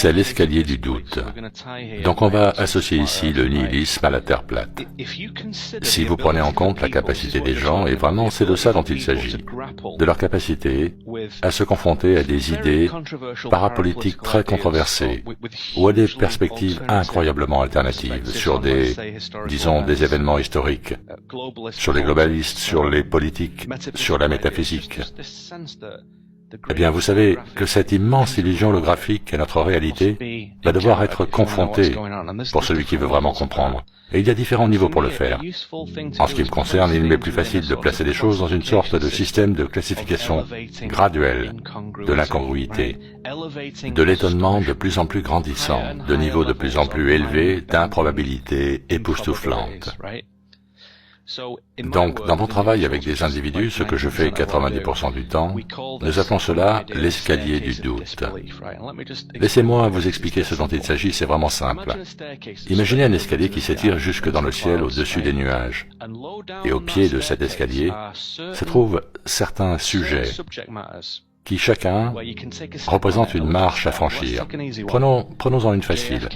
C'est l'escalier du doute. Donc on va associer ici le nihilisme à la Terre plate. Si vous prenez en compte la capacité des gens, et vraiment c'est de ça dont il s'agit, de leur capacité à se confronter à des idées parapolitiques très controversées, ou à des perspectives incroyablement alternatives sur des, disons, des événements historiques, sur les globalistes, sur les politiques, sur la métaphysique. Eh bien, vous savez que cette immense illusion holographique est notre réalité va devoir être confrontée pour celui qui veut vraiment comprendre. Et il y a différents niveaux pour le faire. En ce qui me concerne, il m'est plus facile de placer les choses dans une sorte de système de classification graduelle de l'incongruité, de l'étonnement de plus en plus grandissant, de niveaux de plus en plus élevés d'improbabilité époustouflante. Donc, dans mon travail avec des individus, ce que je fais 90% du temps, nous appelons cela l'escalier du doute. Laissez-moi vous expliquer ce dont il s'agit, c'est vraiment simple. Imaginez un escalier qui s'étire jusque dans le ciel au-dessus des nuages. Et au pied de cet escalier se trouvent certains sujets qui chacun représente une marche à franchir. Prenons-en une facile.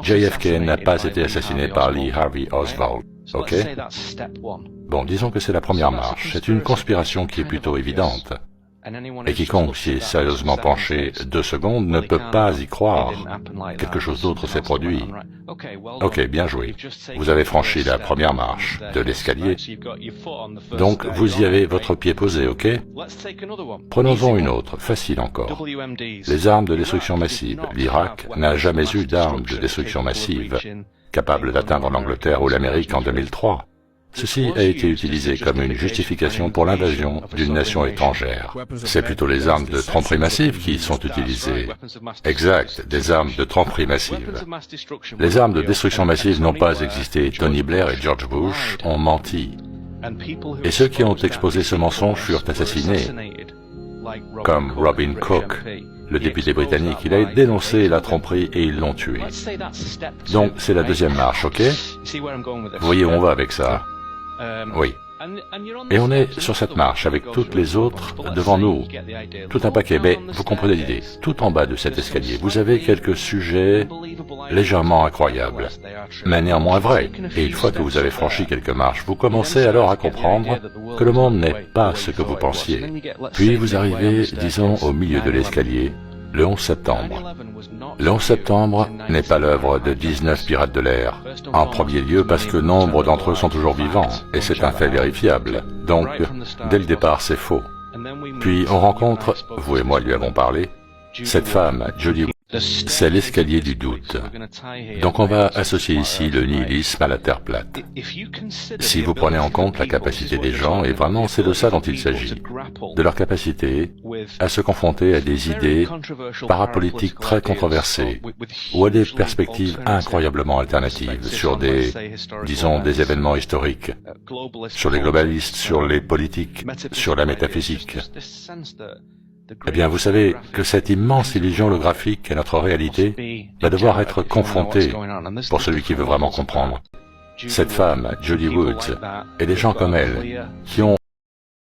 JFK n'a pas été assassiné par Lee Harvey Oswald. Ok? Bon, disons que c'est la première marche. C'est une conspiration qui est plutôt évidente. Et quiconque s'y est sérieusement penché 2 secondes ne peut pas y croire. Quelque chose d'autre s'est produit. Ok, bien joué. Vous avez franchi la première marche de l'escalier. Donc, vous y avez votre pied posé, ok? Prenons-en une autre, facile encore. Les armes de destruction massive. L'Irak n'a jamais eu d'armes de destruction massive capables d'atteindre l'Angleterre ou l'Amérique en 2003. Ceci a été utilisé comme une justification pour l'invasion d'une nation étrangère. C'est plutôt les armes de tromperie massive qui sont utilisées. Exact, des armes de tromperie massive. Les armes de destruction massive n'ont pas existé. Tony Blair et George Bush ont menti. Et ceux qui ont exposé ce mensonge furent assassinés, comme Robin Cook, le député britannique. Il a dénoncé la tromperie et ils l'ont tué. Donc c'est la deuxième marche, ok? Vous voyez où on va avec ça? Oui. Et on est sur cette marche avec toutes les autres devant nous. Tout un paquet, mais vous comprenez l'idée. Tout en bas de cet escalier, vous avez quelques sujets légèrement incroyables, mais néanmoins vrais. Et une fois que vous avez franchi quelques marches, vous commencez alors à comprendre que le monde n'est pas ce que vous pensiez. Puis vous arrivez, disons, au milieu de l'escalier, le 11 septembre. Le 11 septembre n'est pas l'œuvre de 19 pirates de l'air. En premier lieu parce que nombre d'entre eux sont toujours vivants, et c'est un fait vérifiable. Donc, dès le départ, c'est faux. Puis on rencontre, vous et moi lui avons parlé, cette femme, Jodie. C'est l'escalier du doute. Donc on va associer ici le nihilisme à la Terre plate. Si vous prenez en compte la capacité des gens, et vraiment c'est de ça dont il s'agit, de leur capacité à se confronter à des idées parapolitiques très controversées, ou à des perspectives incroyablement alternatives sur des, disons, des événements historiques, sur les globalistes, sur les politiques, sur la métaphysique. Eh bien, vous savez que cette immense illusion holographique est notre réalité va devoir être confrontée pour celui qui veut vraiment comprendre. Cette femme, Jodie Woods, et des gens comme elle, qui ont